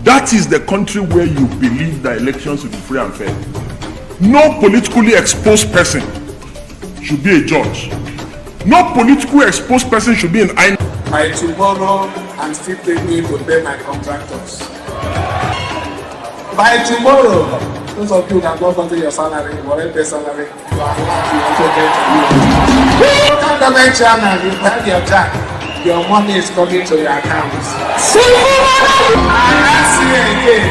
That is the country where you believe the elections will be free and fair. No politically exposed person should be a judge. No politically exposed person should be an INEC. By tomorrow, I'm still taking to pay my contractors. By tomorrow, those of you that don't control your salary, whatever salary, you are allowed to also get a new. Can't mention and you have your jack. Your money is coming to your accounts. I ask you again,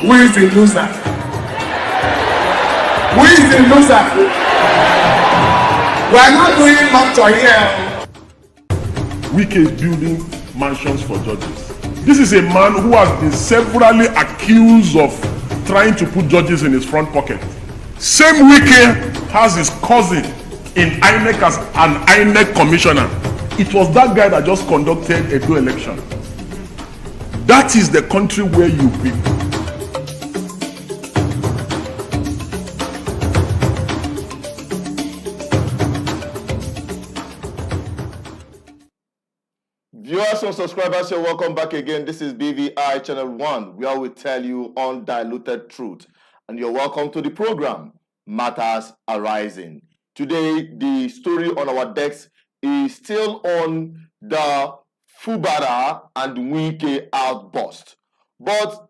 who is the loser? Who is the loser? We are not doing much here. Wike is building mansions for judges. This is a man who has been severally accused of trying to put judges in his front pocket. Same Wike has his cousin in INEC as an INEC commissioner. It was that guy that just conducted a Edo election. That is the country where you be. Viewers and subscribers, you're welcome back again. This is BVI Channel 1, where we tell you undiluted truth. And you're welcome to the program, Matters Arising. Today, the story on our decks is still on the Fubara and Wike outburst. But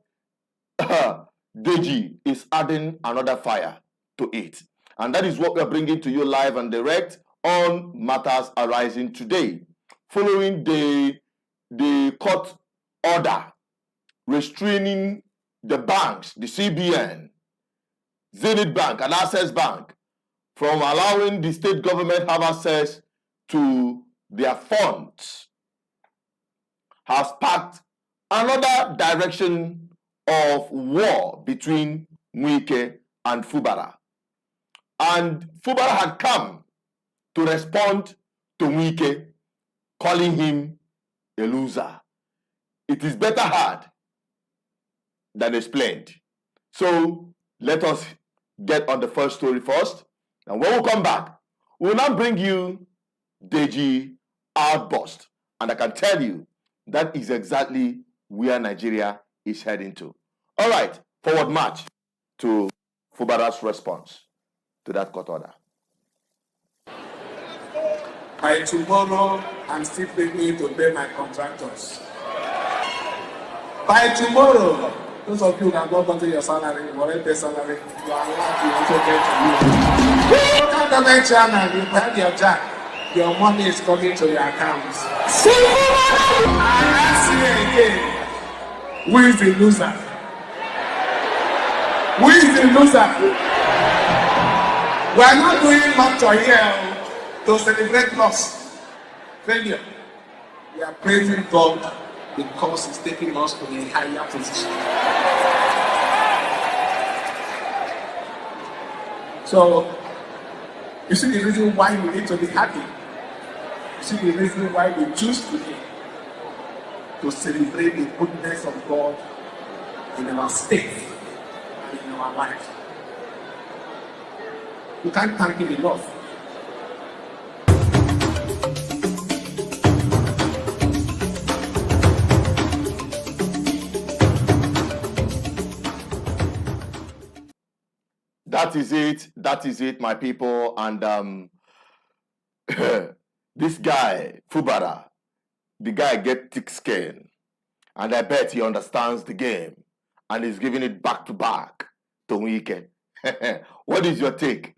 Deji is adding another fire to it. And that is what we are bringing to you live and direct on Matters Arising today. Following the court order restraining the banks, the CBN, Zenith Bank and Access Bank, from allowing the state government have access to their funds, has sparked another direction of war between Wike and Fubara. And Fubara had come to respond to Wike, calling him a loser. It is better heard than explained. So let us get on the first story first. And when we come back, we will now bring you Deji outburst. And I can tell you that is exactly where Nigeria is heading to. All right, forward march to Fubara's response to that court order. By tomorrow, I'm still taking to pay my contractors. By tomorrow, those of you that don't control your salary, whatever salary, you are allowed to also get a new. Can't mention and you have your jack. Your money is coming to your accounts. I ask you again, who is the loser? Who is the loser? We are not doing much here to celebrate loss, failure. We are praising God because He's taking us to a higher position. So, you see the reason why we need to be happy. You see the reason why we choose today to celebrate the goodness of God in our state and in our life. We can't thank Him enough. That is it, my people. And this guy, Fubara, the guy get thick skin. And I bet he understands the game. And he's giving it back to back to Wike. What is your take?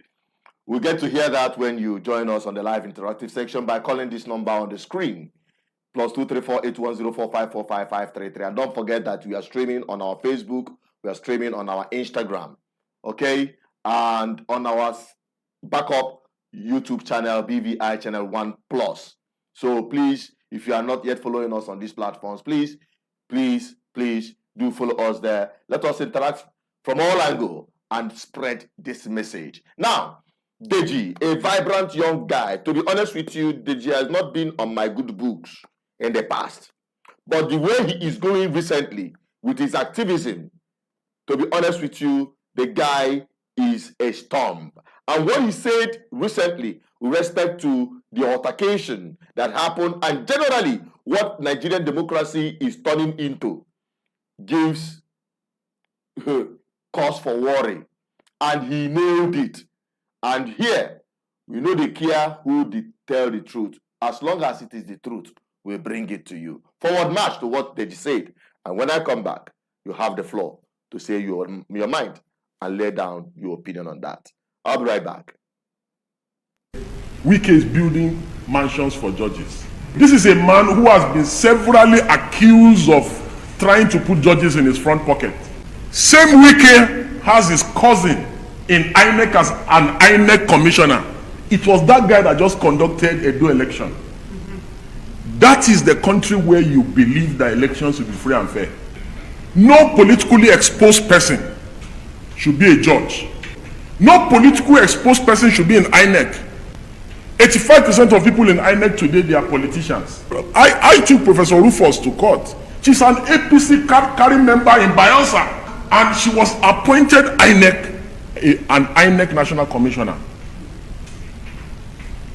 We'll get to hear that when you join us on the live interactive section by calling this number on the screen. +234 8104545533. And don't forget that we are streaming on our Facebook. We are streaming on our Instagram. Okay? And on our backup YouTube channel, BVI Channel 1 Plus. So please, if you are not yet following us on these platforms, please do follow us there. Let us interact from all angles and spread this message. Now, Deji, a vibrant young guy. To be honest with you, Deji has not been on my good books in the past. But the way he is going recently with his activism, to be honest with you, the guy is a storm. And what he said recently with respect to the altercation that happened and generally what Nigerian democracy is turning into, gives cause for worry, and he nailed it. And here, we know they care who tell the truth. As long as it is the truth, we bring it to you. Forward march to what Deji said. And when I come back, you have the floor to say your mind and lay down your opinion on that. I'll be right back. Wike is building mansions for judges. This is a man who has been severally accused of trying to put judges in his front pocket. Same Wike has his cousin in INEC as an INEC commissioner. It was that guy that just conducted a election. That is the country where you believe that elections will be free and fair. No politically exposed person should be a judge. No politically exposed person should be in INEC. 85% of people in INEC today, they are politicians. I took Professor Rufus to court. She's an APC carrying member in Bayelsa, and she was appointed an INEC national commissioner.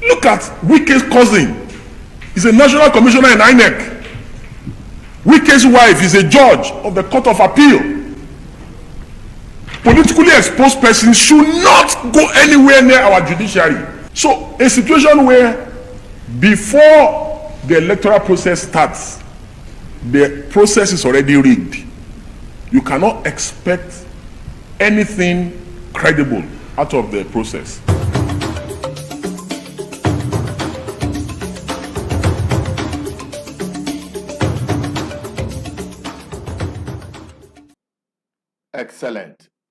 Look at Wike's cousin. He's a national commissioner in INEC. Wike's wife is a judge of the Court of Appeal. Politically exposed persons should not go anywhere near our judiciary. So a situation where before the electoral process starts, the process is already rigged. You cannot expect anything credible out of the process.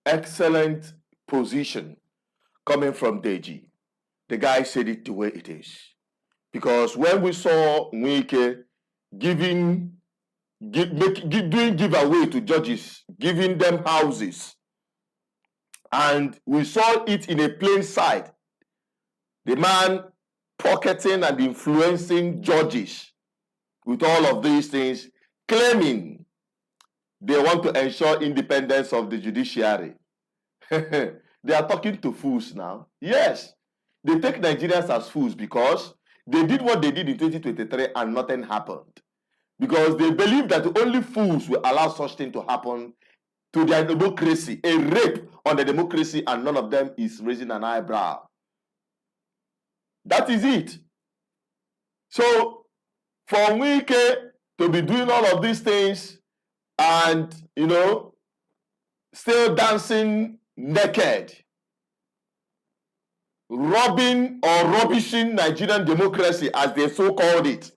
Excellent position coming from Deji. The guy said it the way it is. Because when we saw Wike doing giveaway to judges, giving them houses, and we saw it in a plain sight, the man pocketing and influencing judges with all of these things, claiming they want to ensure independence of the judiciary. They are talking to fools now. Yes. They take Nigerians as fools because they did what they did in 2023 and nothing happened. Because they believe that only fools will allow such thing to happen to their democracy, a rape on the democracy, and none of them is raising an eyebrow. That is it. So, for Wike to be doing all of these things and, still dancing naked, robbing or rubbishing Nigerian democracy, as they so called it.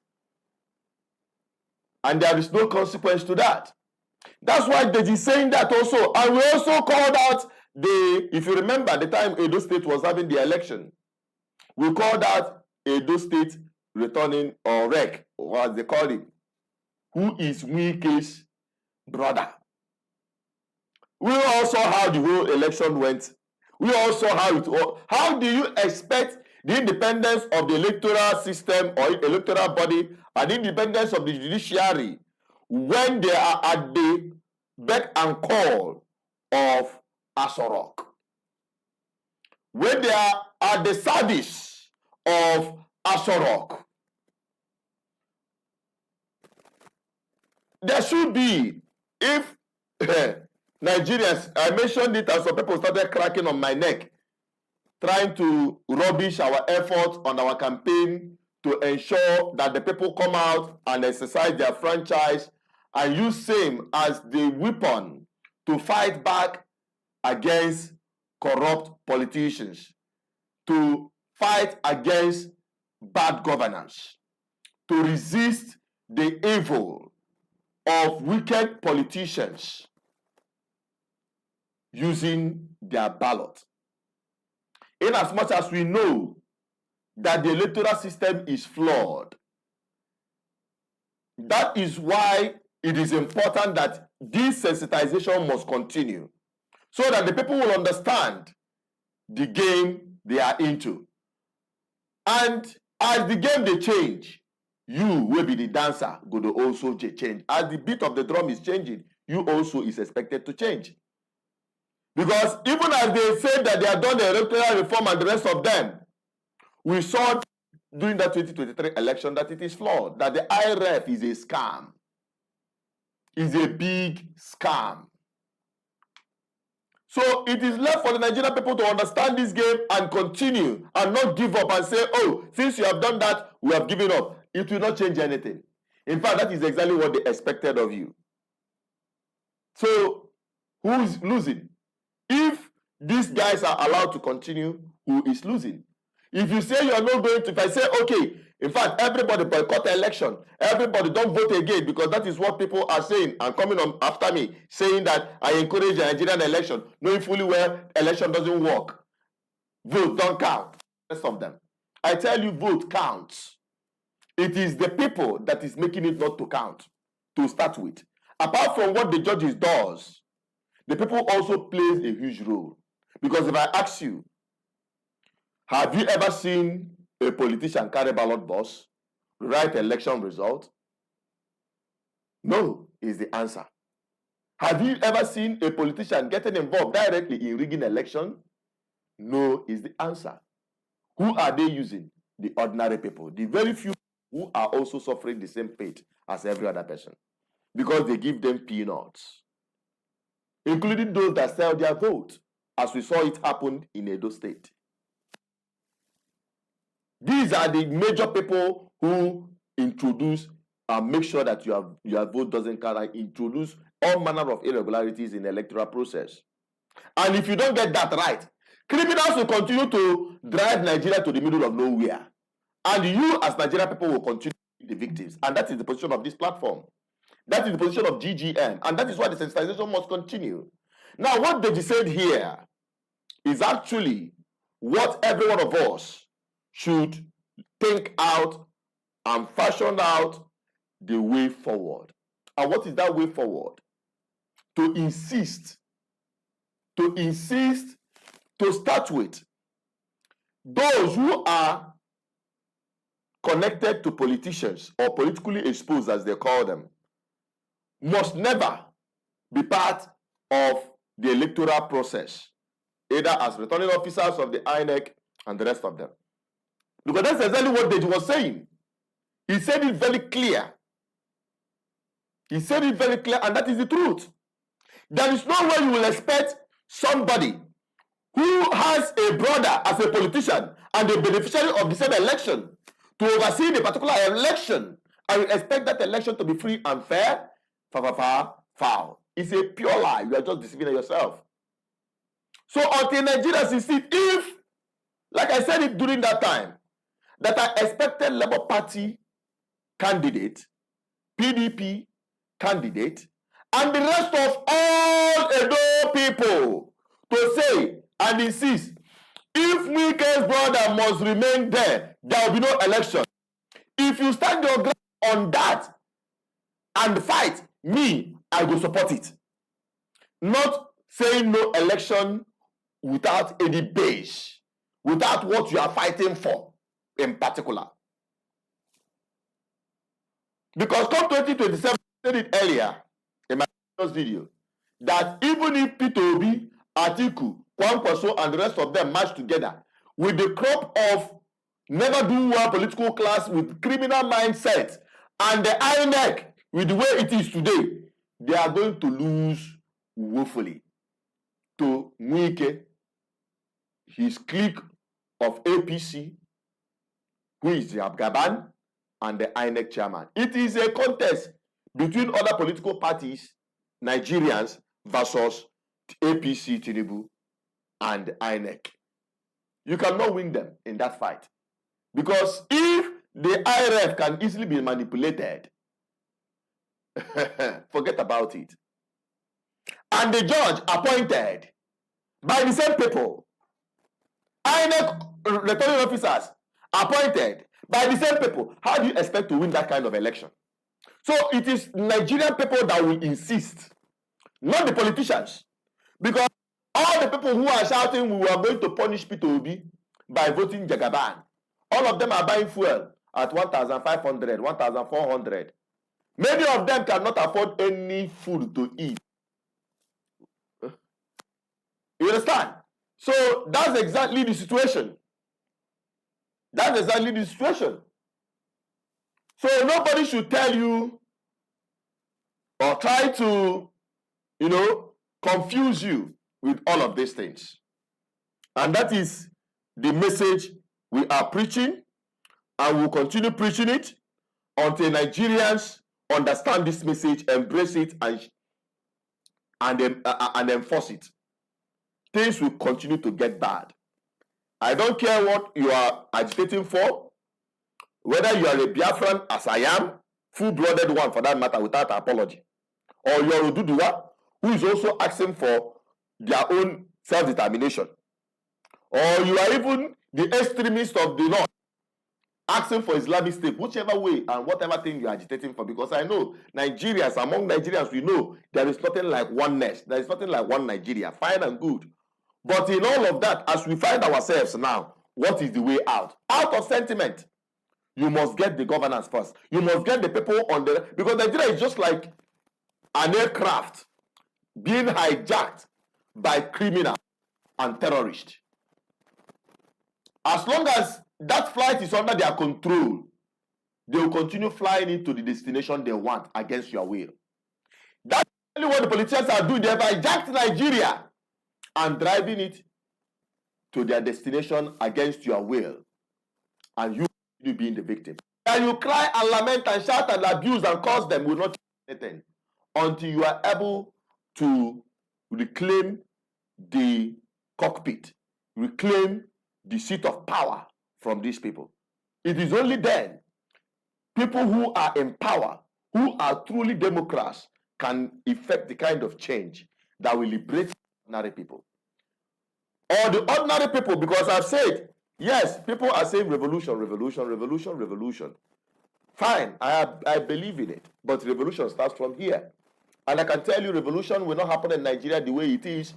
And there is no consequence to that. That's why Deji is saying that also. And we also called out if you remember, the time Edo State was having the election, we called out Edo State returning, or REC, or as they call it, who is Wike's brother. We all saw how the whole election went. We all saw how do you expect the independence of the electoral system or electoral body and the independence of the judiciary when they are at the beck and call of Asorok? When they are at the service of Asorok, there should be, if Nigerians, I mentioned it and some people started cracking on my neck, trying to rubbish our efforts on our campaign to ensure that the people come out and exercise their franchise and use same as the weapon to fight back against corrupt politicians, to fight against bad governance, to resist the evil of wicked politicians using their ballot. In as much as we know that the electoral system is flawed, that is why it is important that this sensitization must continue so that the people will understand the game they are into. And as the game they change, you will be the dancer, go to also change. As the beat of the drum is changing, you also is expected to change. Because even as they say that they have done the electoral reform and the rest of them, we saw during that 2023 election that it is flawed, that the IRF is a scam. is a big scam. So it is left for the Nigerian people to understand this game and continue and not give up and say, oh, since you have done that, we have given up. It will not change anything. In fact, that is exactly what they expected of you. So who is losing? If these guys are allowed to continue, who is losing? If you say you are not going to, if I say, okay, in fact, everybody boycott the election, everybody don't vote again, because that is what people are saying and coming on after me, saying that I encourage the Nigerian election, knowing fully well election doesn't work. Vote don't count. Rest of them. I tell you, vote counts. It is the people that is making it not to count, to start with. Apart from what the judges does, the people also plays a huge role. Because if I ask you, have you ever seen a politician carry ballot box, write election result? No is the answer. Have you ever seen a politician getting involved directly in rigging election? No is the answer. Who are they using? The ordinary people. The very few who are also suffering the same fate as every other person. Because they give them peanuts. Including those that sell their vote, as we saw it happen in Edo State. These are the major people who introduce and make sure that your vote doesn't count, and introduce all manner of irregularities in the electoral process. And if you don't get that right, criminals will continue to drive Nigeria to the middle of nowhere. And you as Nigerian people will continue to be the victims. And that is the position of this platform. That is the position of GGM. And that is why the sensitization must continue. Now, what Deji said here is actually what every one of us should think out and fashion out the way forward. And what is that way forward? To insist, to start with, those who are connected to politicians or politically exposed, as they call them, must never be part of the electoral process, either as returning officers of the INEC and the rest of them. Because that's exactly what Deji was saying. He said it very clear. He said it very clear, and that is the truth. There is no way you will expect somebody who has a brother as a politician and a beneficiary of the same election to oversee the particular election, and you expect that election to be free and fair. Foul. It's a pure lie. You are just deceiving yourself. So until Nigerians see, if, like I said it during that time, that I expected Labour Party candidate, PDP candidate, and the rest of all Edo people to say and insist, if Wike's brother must remain there, there will be no election. If you stand your ground on that and fight, me, I will support it. Not saying no election without any base, without what you are fighting for in particular. Because come 2027, I said it earlier in my previous video, that even if Peter Obi, Atiku, Kwankwaso, and the rest of them march together with the crop of never do well political class with criminal mindset and the INEC with the way it is today, they are going to lose woefully to Wike, his clique of APC, who is the Abgaban, and the INEC chairman. It is a contest between other political parties, Nigerians, versus APC, Tinubu, and INEC. You cannot win them in that fight. Because if the IRF can easily be manipulated, forget about it. And the judge appointed by the same people, INEC returning officers appointed by the same people, how do you expect to win that kind of election? So it is Nigerian people that will insist, not the politicians. Because all the people who are shouting we are going to punish Peter Obi by voting Jagaban, all of them are buying fuel at 1,500, 1,400. Many of them cannot afford any food to eat. You understand? So that's exactly the situation. That's exactly the situation. So nobody should tell you, or try to, confuse you with all of these things. And that is the message we are preaching, and we'll continue preaching it until Nigerians understand this message, embrace it, and enforce it. Things will continue to get bad. I don't care what you are agitating for, whether you are a Biafran, as I am, full-blooded one for that matter, without apology, or you are a Oduduwa, who is also asking for their own self-determination, or you are even the extremist of the north, asking for Islamic State, whichever way and whatever thing you are agitating for, because I know Nigerians, among Nigerians, we know there is nothing like oneness. There is nothing like one Nigeria, fine and good. But in all of that, as we find ourselves now, what is the way out? Out of sentiment. You must get the governance first. You must get the people on the... Because Nigeria is just like an aircraft being hijacked by criminals and terrorists. As long as that flight is under their control, they will continue flying into the destination they want against your will. That's really what the politicians are doing. They have hijacked Nigeria and driving it to their destination against your will. And you being the victim. And you cry and lament and shout and abuse and curse them will not change anything until you are able to reclaim the cockpit, reclaim the seat of power from these people. It is only then people who are in power, who are truly Democrats, can effect the kind of change that will liberate ordinary people. Or the ordinary people, because I've said, yes, people are saying revolution, revolution, revolution, revolution. Fine, I believe in it. But revolution starts from here. And I can tell you revolution will not happen in Nigeria the way it is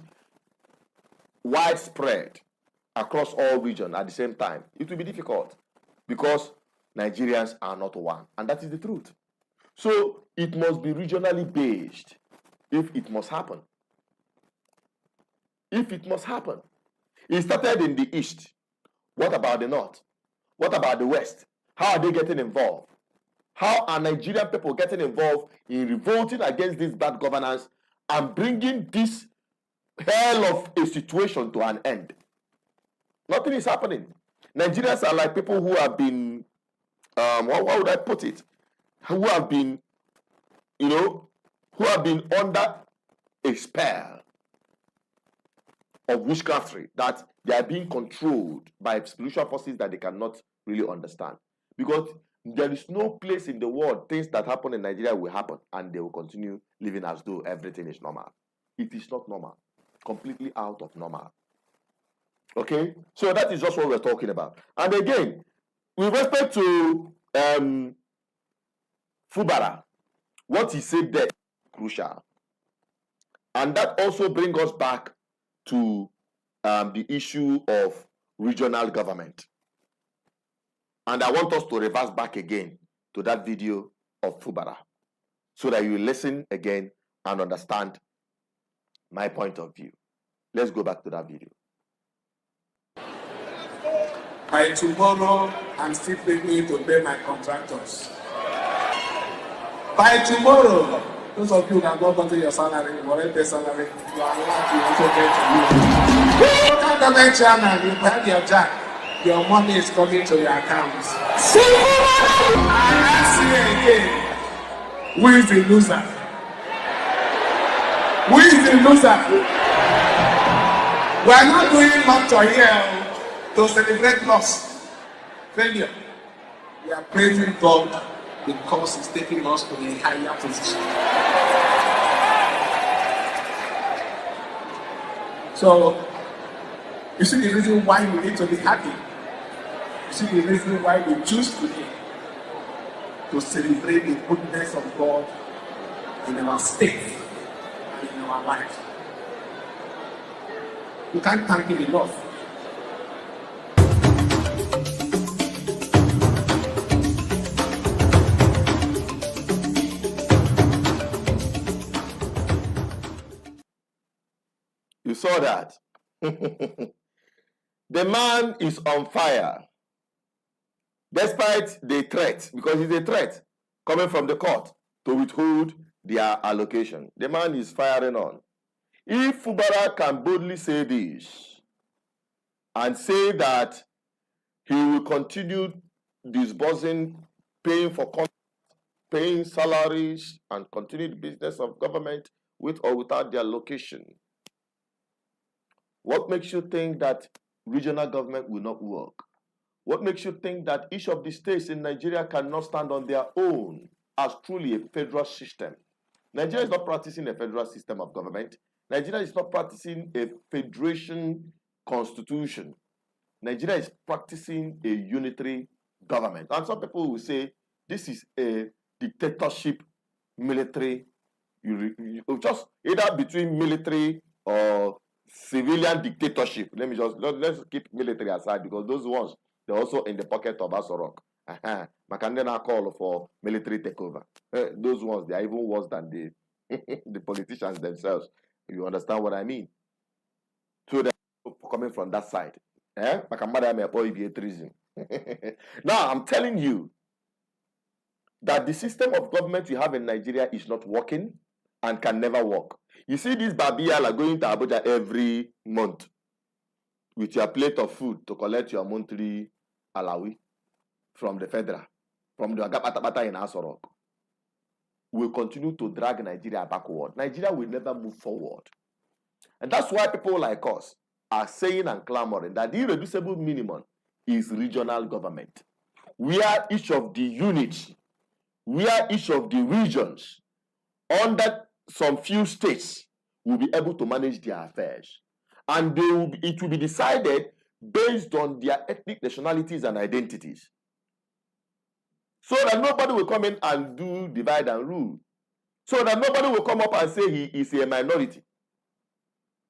widespread across all regions at the same time. It will be difficult because Nigerians are not one. And that is the truth. So it must be regionally based if it must happen. If it must happen. It started in the East. What about the North? What about the West? How are they getting involved? How are Nigerian people getting involved in revolting against this bad governance and bringing this hell of a situation to an end? Nothing is happening. Nigerians are like people who have been, how would I put it? Who have been, who have been under a spell of witchcraftry, that they are being controlled by spiritual forces that they cannot really understand. Because there is no place in the world things that happen in Nigeria will happen and they will continue living as though everything is normal. It is not normal. Completely out of normal. Okay? So that is just what we're talking about. And again, with respect to Fubara, what he said there is crucial. And that also brings us back to the issue of regional government. And I want us to reverse back again to that video of Fubara so that you listen again and understand my point of view. Let's go back to that video. By tomorrow, I'm still beginning to pay my contractors. By tomorrow, those of you that don't gotten your salary, already pay salary, you are allowed to also get your local government chairman, you have your jack. Your money is coming to your accounts. I ask you again, who is the loser? Who is the loser? We are not doing much here to celebrate loss, failure. We are praising God because He's taking us to a higher position. So, you see the reason why we need to be happy. You see the reason why we choose today to celebrate the goodness of God in our state and in our life. We can't thank Him enough. You saw that. The man is on fire. Despite the threat, because it's a threat coming from the court to withhold their allocation. The man is firing on. If Fubara can boldly say this and say that he will continue disbursing, paying for contracts, paying salaries, and continue the business of government with or without their allocation, what makes you think that regional government will not work? What makes you think that each of the states in Nigeria cannot stand on their own as truly a federal system? Nigeria is not practicing a federal system of government. Nigeria is not practicing a federation constitution. Nigeria is practicing a unitary government. And some people will say this is a dictatorship, military, just either between military or civilian dictatorship. Let's keep military aside because those ones, they're also in the pocket of Asorok. Makandena call for military takeover. Those ones, they are even worse than the the politicians themselves. You understand what I mean? So they're coming from that side. Now, I'm telling you that the system of government we have in Nigeria is not working and can never work. You see, these Babiala are going to Abuja every month with your plate of food to collect your monthly alawi from the federal, from the Agapata in Asorok. Will continue to drag Nigeria backward. Nigeria will never move forward. And that's why people like us are saying and clamoring that the irreducible minimum is regional government, where each of the units, where each of the regions under some few states will be able to manage their affairs. And it will be decided based on their ethnic nationalities and identities. So that nobody will come in and do divide and rule. So that nobody will come up and say he is a minority.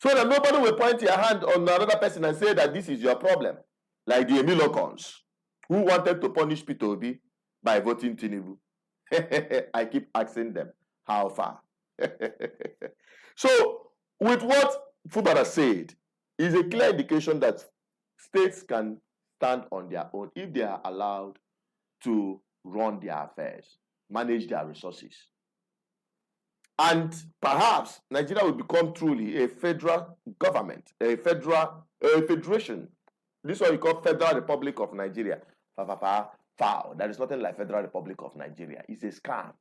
So that nobody will point your hand on another person and say that this is your problem. Like the Emilokons, who wanted to punish Peter Obi by voting Tinubu. I keep asking them, how far? So, with what Fubara said, is a clear indication that states can stand on their own if they are allowed to run their affairs, manage their resources. And perhaps Nigeria will become truly a federal government, a federation. This is what we call Federal Republic of Nigeria. Foul. There is nothing like Federal Republic of Nigeria. It's a scam.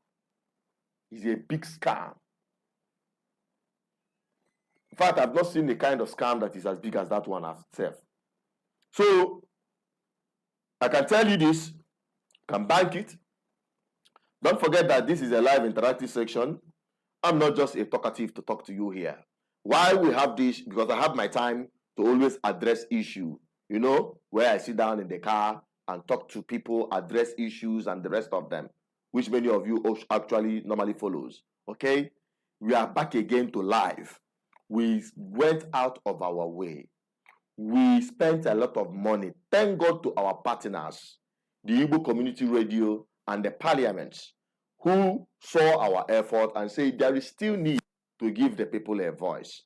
It's a big scam. In fact, I've not seen the kind of scam that is as big as that one itself. So, I can tell you this, can bank it. Don't forget that this is a live interactive section. I'm not just a talkative to talk to you here. Why we have this? Because I have my time to always address issue. You know, where I sit down in the car and talk to people, address issues and the rest of them, which many of you actually normally follows. Okay? We are back again to live. We went out of our way. We spent a lot of money. Thank God to our partners, the Igbo Community Radio and the parliaments, who saw our effort and said there is still need to give the people a voice.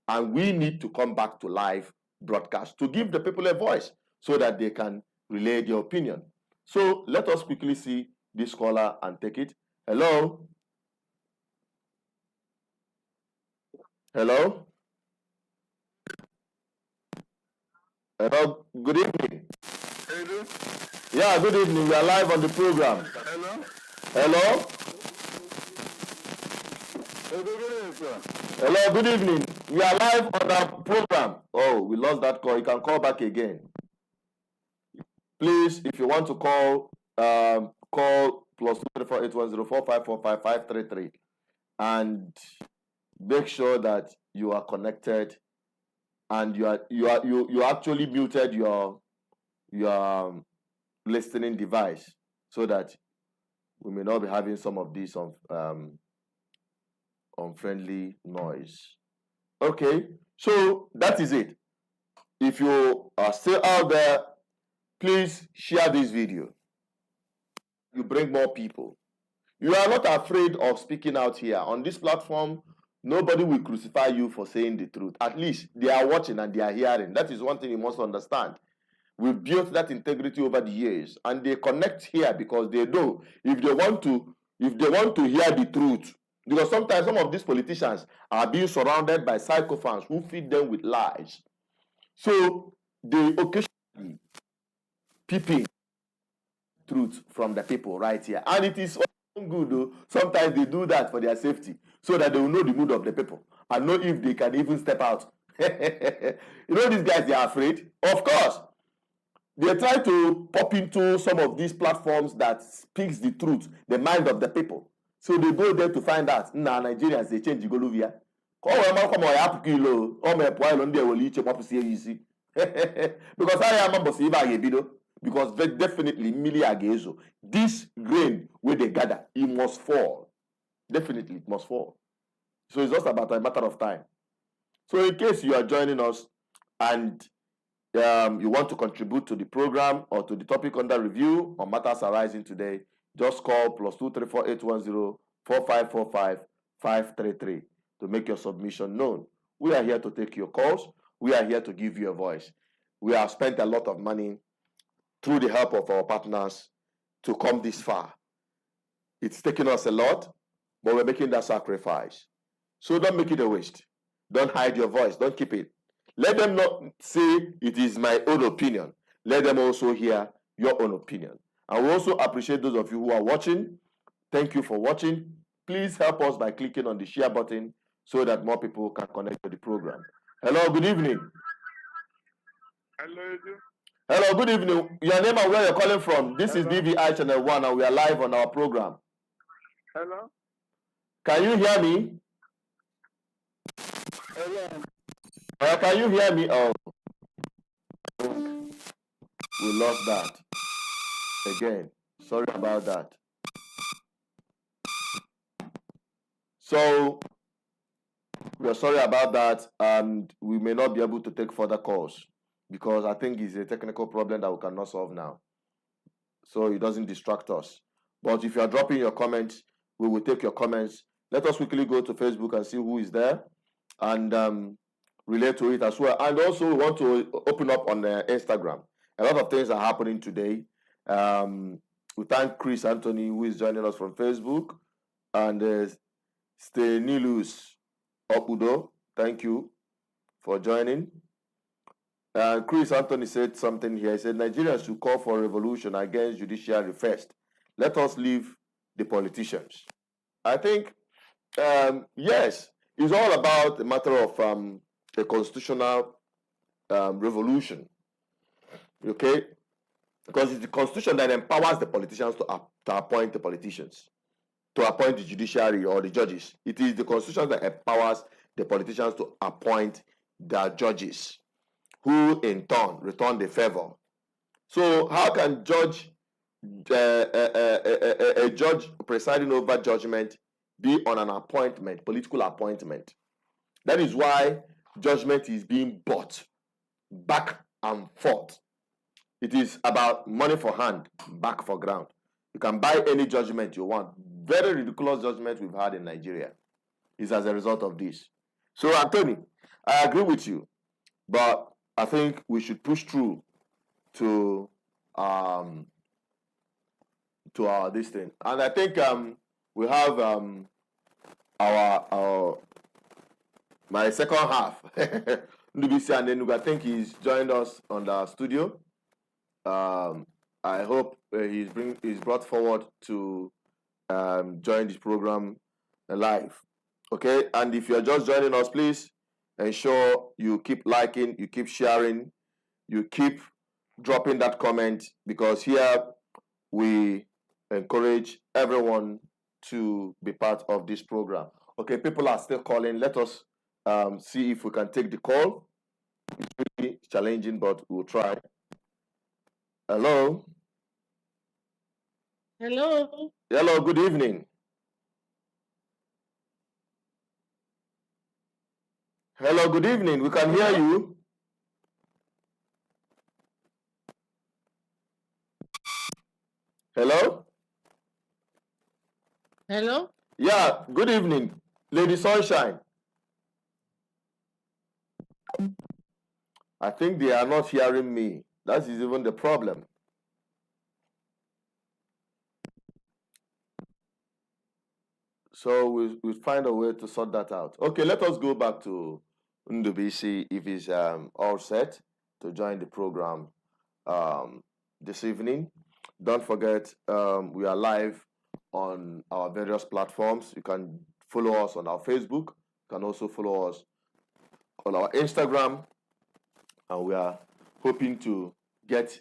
And we need to come back to live broadcast to give the people a voice so that they can relay their opinion. So let us quickly see this caller and take it. Hello? Hello? Hello? Good evening. Hello? Yeah, good evening. We are live on the program. Hello? Hello? Hello, good evening. We are live on our program. Oh, we lost that call. You can call back again. Please, if you want to call, call +2348104545533 and make sure that you are connected and you actually muted your listening device so that we may not be having some of these unfriendly noise. Okay, so that is it. If you are still out there, please share this video. You bring more people. You are not afraid of speaking out here. On this platform, nobody will crucify you for saying the truth. At least they are watching and they are hearing. That is one thing you must understand. We've built that integrity over the years, and they connect here because they know if they want to hear the truth, Because sometimes some of these politicians are being surrounded by sycophants who feed them with lies. So they occasionally peeping truth from the people right here. And it is good though. Sometimes they do that for their safety so that they will know the mood of the people and know if they can even step out. You know, these guys, they are afraid. Of course, they try to pop into some of these platforms that speaks the truth, the mind of the people. So they go there to find out. Nah, Nigerians, they change Golovia. Because I am a boss, because definitely this grain where they gather, it must fall. Definitely, it must fall. So it's just about a matter of time. So in case you are joining us and you want to contribute to the program or to the topic under review on matters arising today, just call +234-810-4545-533 to make your submission known. We are here to take your calls. We are here to give you a voice. We have spent a lot of money through the help of our partners to come this far. It's taken us a lot, but we're making that sacrifice. So don't make it a waste. Don't hide your voice. Don't keep it. Let them not say it is my own opinion. Let them also hear your own opinion. And we also appreciate those of you who are watching. Thank you for watching. Please help us by clicking on the share button so that more people can connect to the program. Hello, good evening. Hello. Hello, good evening. Your name and where you're calling from. This is DVI Channel 1 and we are live on our program. Hello. Can you hear me? Hello. Can you hear me? Oh, we lost that. Again, sorry about that. So, we are sorry about that, and we may not be able to take further calls because I think it's a technical problem that we cannot solve now. So it doesn't distract us. But if you are dropping your comments, we will take your comments. Let us quickly go to Facebook and see who is there and relate to it as well. And also, we want to open up on Instagram. A lot of things are happening today. We thank Chris Anthony, who is joining us from Facebook, and Stenilus Opudo. Thank you for joining. Chris Anthony said something here. He said, Nigerians should call for a revolution against judiciary first. Let us leave the politicians. I think, yes, it's all about a matter of a constitutional revolution. Okay? Because it's the constitution that empowers the politicians to appoint the politicians, to appoint the judiciary or the judges. It is the constitution that empowers the politicians to appoint their judges, who in turn return the favor. So how can a judge presiding over judgment be on an appointment, political appointment? That is why judgment is being bought back and forth. It is about money for hand, back for ground. You can buy any judgment you want. Very ridiculous judgment we've had in Nigeria is as a result of this. So, Anthony, I agree with you, but I think we should push through to our this thing. And I think we have my second half. Ndubisi and then I think he's joined us on the studio. I hope he's brought forward to join this program live. Okay, and if you're just joining us, please ensure you keep liking, you keep sharing, you keep dropping that comment, because here we encourage everyone to be part of this program. Okay, people are still calling. Let us see if we can take the call. It's really challenging, but we'll try. Hello. Hello. Hello, good evening. Hello, good evening. We can hear you. Hello? Hello. Yeah, good evening, Lady Sunshine. I think they are not hearing me. That is even the problem. So we'll find a way to sort that out. Okay, let us go back to Ndubisi if he's all set to join the program this evening. Don't forget, we are live on our various platforms. You can follow us on our Facebook. You can also follow us on our Instagram. And we are hoping to get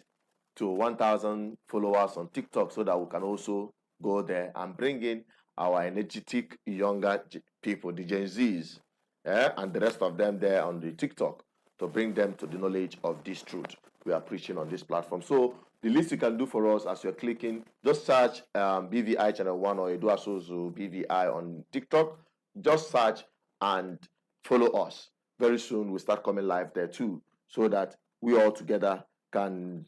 to 1,000 followers on TikTok so that we can also go there and bring in our energetic younger people, the Gen Zs, and the rest of them there on the TikTok to bring them to the knowledge of this truth we are preaching on this platform. So the least you can do for us as you're clicking, just search BVI Channel 1 or Edu Asozu BVI on TikTok. Just search and follow us. Very soon we'll start coming live there too, so that we all together can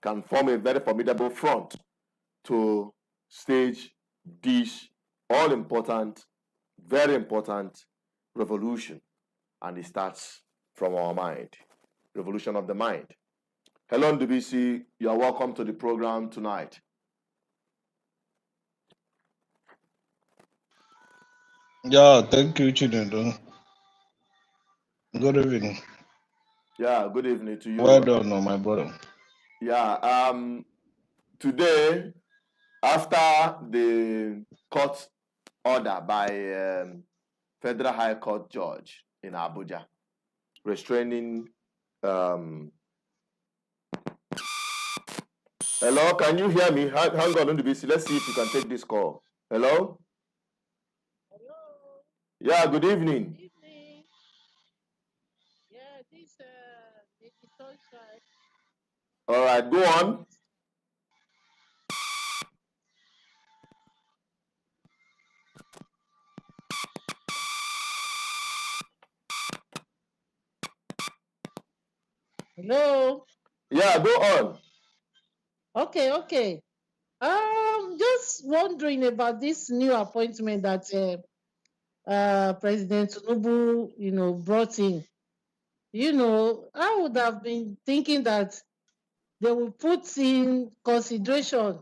form a very formidable front to stage this all-important, very important revolution. And it starts from our mind. Revolution of the mind. Hello, Ndubisi. You are welcome to the program tonight. Yeah, thank you, Chinedu. Good evening. Yeah, good evening to you. Well done, my brother. Yeah, today, after the court order by Federal High Court judge in Abuja, restraining. Hello, can you hear me? Hang on, Ndubisi. Let's see if you can take this call. Hello? Hello. Yeah, good evening. Good evening. Yeah, this Deji Sunshine. All right, go on. Hello. Yeah, go on. Okay. Just wondering about this new appointment that President Tinubu, brought in. I would have been thinking that they will put in consideration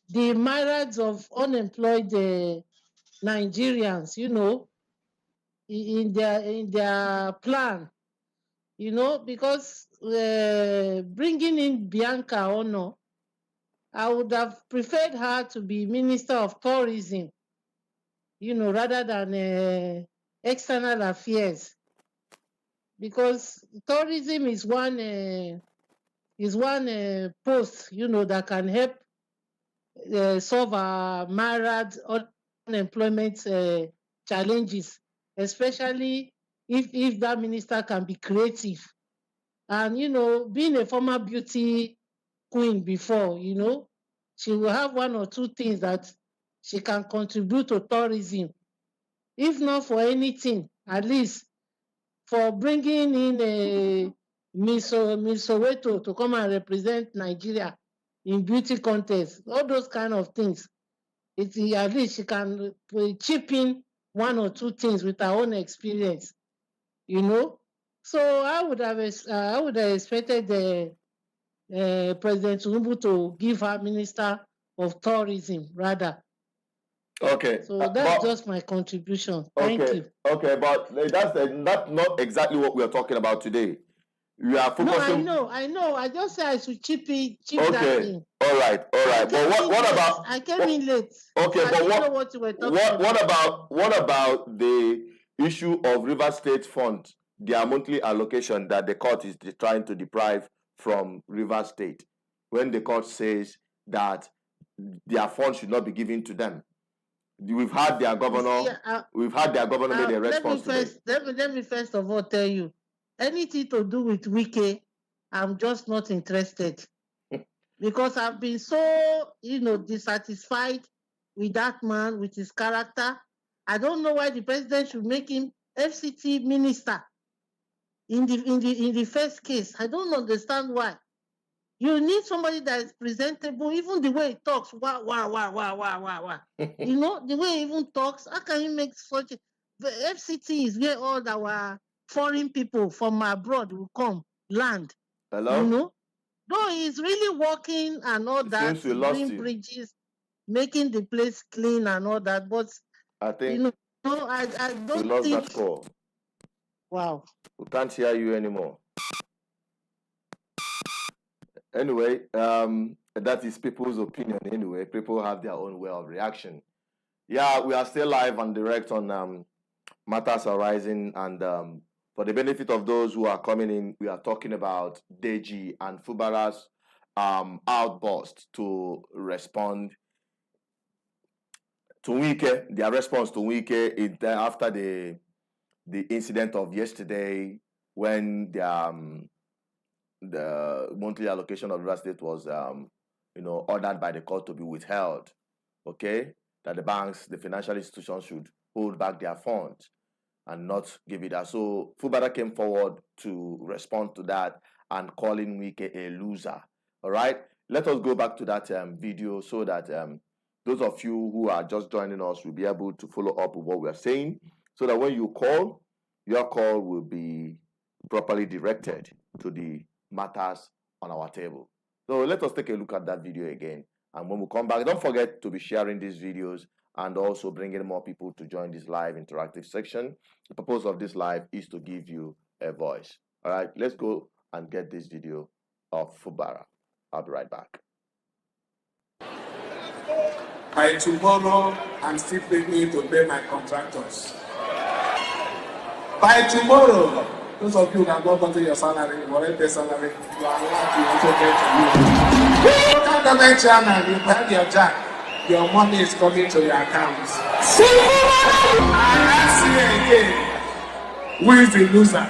the myriads of unemployed Nigerians, in their plan. Because bringing in Bianca Ono, I would have preferred her to be Minister of Tourism, rather than External Affairs, because tourism is one post, that can help solve our myriad unemployment challenges, especially if that minister can be creative. And, being a former beauty queen before, she will have one or two things that she can contribute to tourism. If not for anything, at least for bringing in a Miss Soweto to come and represent Nigeria in beauty contest, all those kind of things. At least she can chip in one or two things with her own experience, So I would have expected the President Tinubu to give her Minister of Tourism rather. Okay. So that's just my contribution. Thank you. Okay, but that's not exactly what we are talking about today. We are focusing. No, I know. I just said I should chip that in. All right. But what about? I came in late. Okay, so but I didn't know what you were talking about. What about the issue of River State Fund, their monthly allocation that the court is trying to deprive from River State, when the court says that their funds should not be given to them? We've had their governor. Made a response to this. Let me first of all tell you, anything to do with Wike, I'm just not interested. Because I've been so, dissatisfied with that man, with his character. I don't know why the president should make him FCT minister in the first case. I don't understand why. You need somebody that is presentable, even the way he talks. Wah. The way he even talks, how can you make such a... The FCT is where all our foreign people from abroad will come, land. Hello? Though he's really working and all that, doing bridges, making the place clean and all that, but I think You know, I we don't lost think. that call. Wow. We can't hear you anymore. Anyway, that is people's opinion. Anyway, people have their own way of reaction. Yeah, we are still live and direct on matters arising, and for the benefit of those who are coming in, we are talking about Deji and Fubara's outburst to respond to Wike, their response to Wike after the incident of yesterday when the monthly allocation of River State was ordered by the court to be withheld. Okay, that the banks, the financial institutions should hold back their funds and not give it out. So Fubara came forward to respond to that and calling Wike a loser. All right, let us go back to that video so that those of you who are just joining us will be able to follow up with what we are saying, so that when you call, your call will be properly directed to the matters on our table. So let us take a look at that video again. And when we come back, don't forget to be sharing these videos and also bringing more people to join this live interactive section. The purpose of this live is to give you a voice. All right, let's go and get this video of Fubara. I'll be right back. By tomorrow, I'm still beginning to pay my contractors. By tomorrow, those of you that have not gotten your salary, you already pay salary, you are allowed to also get your local government chairman, you have your jack. Your money is coming to your accounts. And ask you again, who is the loser?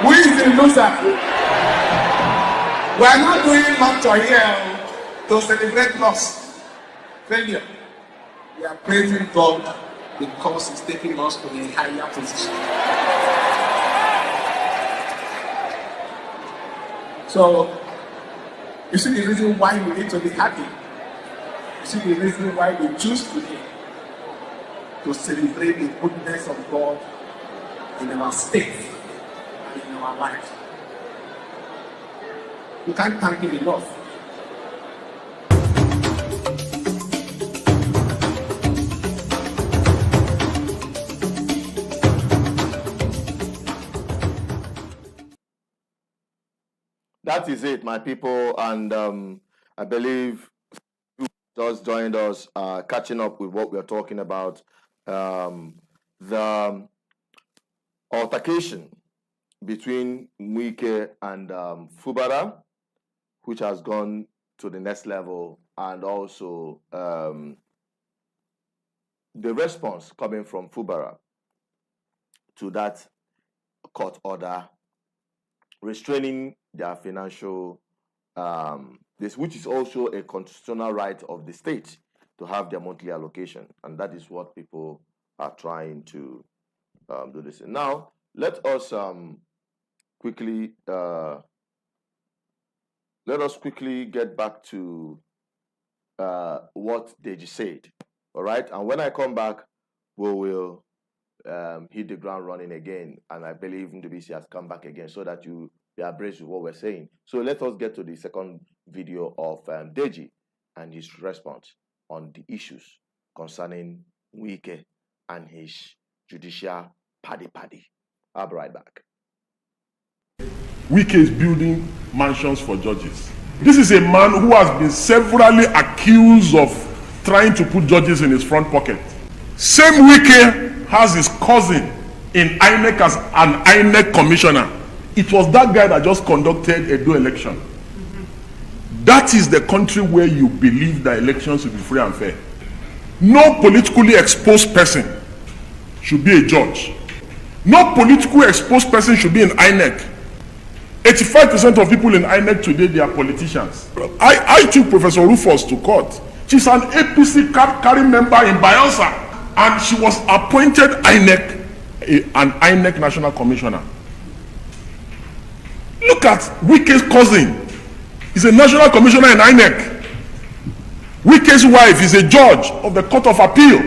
Who is the loser? We are not doing much here to celebrate loss, failure. We are praising God because He's taking us to a higher position. So, you see the reason why we need to be happy. You see the reason why we choose today to celebrate the goodness of God in our state and in our life. You can't thank Him enough. That is it, my people, and I believe you just joined us, catching up with what we're talking about, the altercation between Wike and Fubara, which has gone to the next level, and also the response coming from Fubara to that court order restraining their financial this, which is also a constitutional right of the state to have their monthly allocation, and that is what people are trying to do this. And now let us quickly get back to what Deji said. All right, and when I come back, we will hit the ground running again, and I believe Ndubisi has come back again so that you be abreast with what we're saying. So let us get to the second video of Deji and his response on the issues concerning Wike and his judicial paddy. I'll be right back. Wike is building mansions for judges. This is a man who has been severally accused of trying to put judges in his front pocket. Same Wike has his cousin in INEC as an INEC commissioner. It was that guy that just conducted a Edo election. That is the country where you believe that elections will be free and fair. No politically exposed person should be a judge. No politically exposed person should be in INEC. 85% of people in INEC today, they are politicians. I took Professor Rufus to court. She's an APC carrying member in Bayelsa, and she was appointed an INEC national commissioner. Look at Wike's cousin. He's a national commissioner in INEC. Wike's wife is a judge of the Court of Appeal.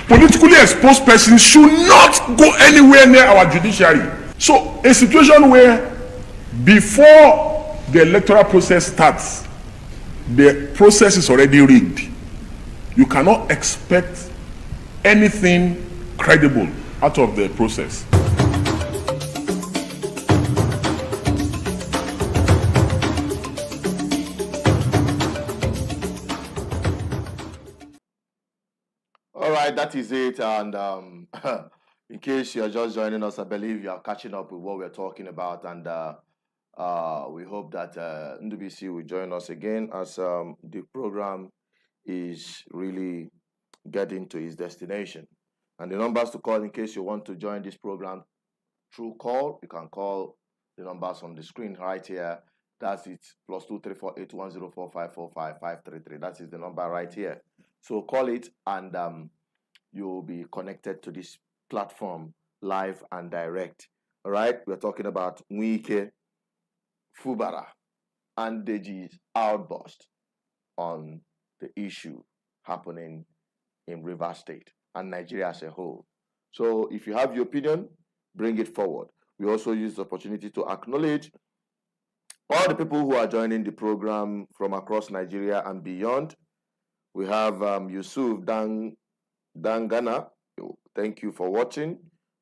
Politically exposed persons should not go anywhere near our judiciary. So a situation where before the electoral process starts, the process is already rigged. you cannot expect anything credible out of the process. All right, that is it. And in case you're just joining us, I believe you are catching up with what we're talking about. And we hope that NDBC will join us again as the program is really getting to its destination. And the numbers to call in case you want to join this program through call, you can call the numbers on the screen right here. That's it, +2348104545533. That is the number right here. So call it and you'll be connected to this platform live and direct. All right, we're talking about Wike, Fubara, and Deji's outburst on the issue happening in Rivers State and Nigeria as a whole. So if you have your opinion, bring it forward. We also use the opportunity to acknowledge all the people who are joining the program from across Nigeria and beyond. We have Yusuf Dangana. Thank you for watching.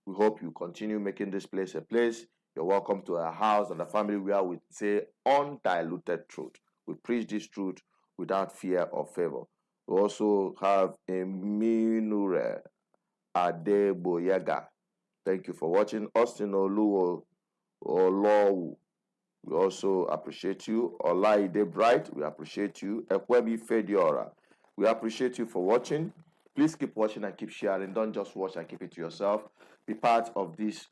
We hope you continue making this place a place. You're welcome to our house and a family where we say undiluted truth. We preach this truth without fear or favor. We also have Eminure Adeboyaga. Thank you for watching. Austin Oluwo Olowu. We also appreciate you. Olaide Bright, we appreciate you. Ekwemi Fediora, we appreciate you for watching. Please keep watching and keep sharing. Don't just watch and keep it to yourself. Be part of this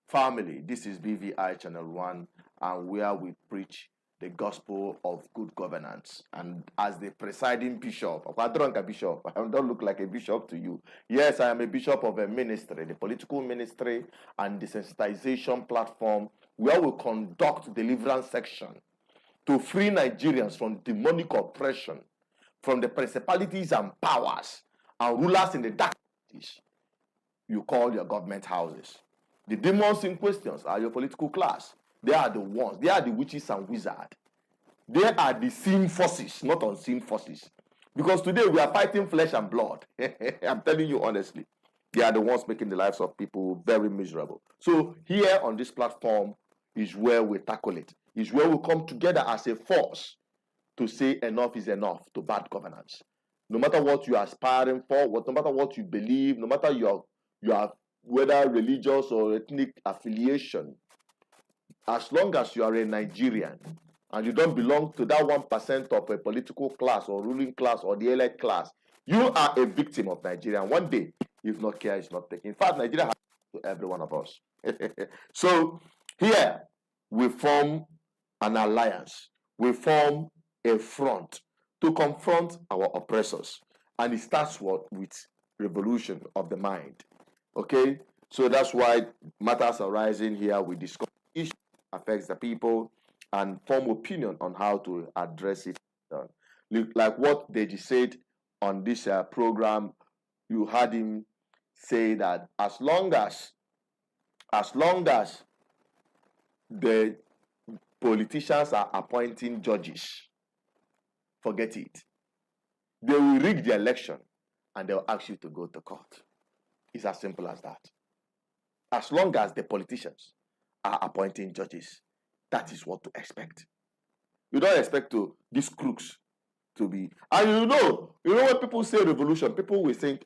family. This is BVI Channel 1, and where we preach the gospel of good governance. And as the presiding bishop, I don't look like a bishop to you. Yes, I am a bishop of a ministry, the political ministry and the sensitization platform, where we conduct deliverance section to free Nigerians from demonic oppression, from the principalities and powers and rulers in the dark ages you call your government houses. The demons in questions are your political class. They are the ones. They are the witches and wizards. They are the seen forces, not unseen forces. Because today we are fighting flesh and blood. I'm telling you honestly. They are the ones making the lives of people very miserable. So here on this platform is where we tackle it. Is where we come together as a force to say enough is enough to bad governance. No matter what you are aspiring for, no matter what you believe, no matter your whether religious or ethnic affiliation, as long as you are a Nigerian and you don't belong to that 1% of a political class or ruling class or the elite class, you are a victim of Nigeria. And one day, if not care is not taken. In fact, Nigeria has to every one of us. So here we form an alliance. We form a front to confront our oppressors. And it starts with revolution of the mind. Okay? So that's why matters arising here. We discuss issues that affects the people and form opinion on how to address it. Like what Deji said on this program, you heard him say that as long as the politicians are appointing judges, forget it. They will rig the election and they'll ask you to go to court. It's as simple as that. As long as the politicians are appointing judges, that is what to expect. You don't expect these crooks to be. And you know when people say revolution, people will think,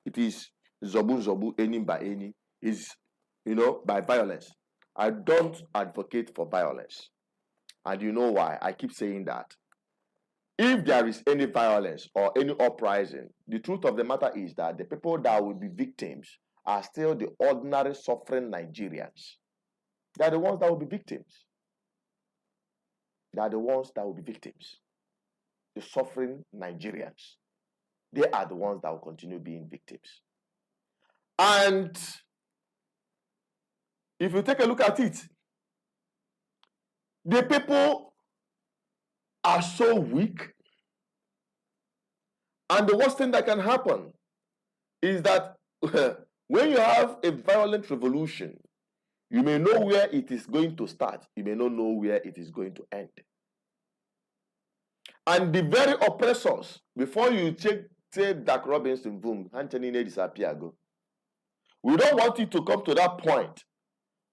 it is zobu, any by any, is, by violence. I don't advocate for violence. And you know why? I keep saying that. If there is any violence or any uprising, the truth of the matter is that the people that will be victims are still the ordinary suffering Nigerians. They are the ones that will be victims. They are the ones that will be victims. The suffering Nigerians. They are the ones that will continue being victims. And if you take a look at it, the people are so weak. And the worst thing that can happen is that when you have a violent revolution, you may know where it is going to start. You may not know where it is going to end. And the very oppressors, before you take say Dak Robinson, boom, Anthony disappear go. We don't want it to come to that point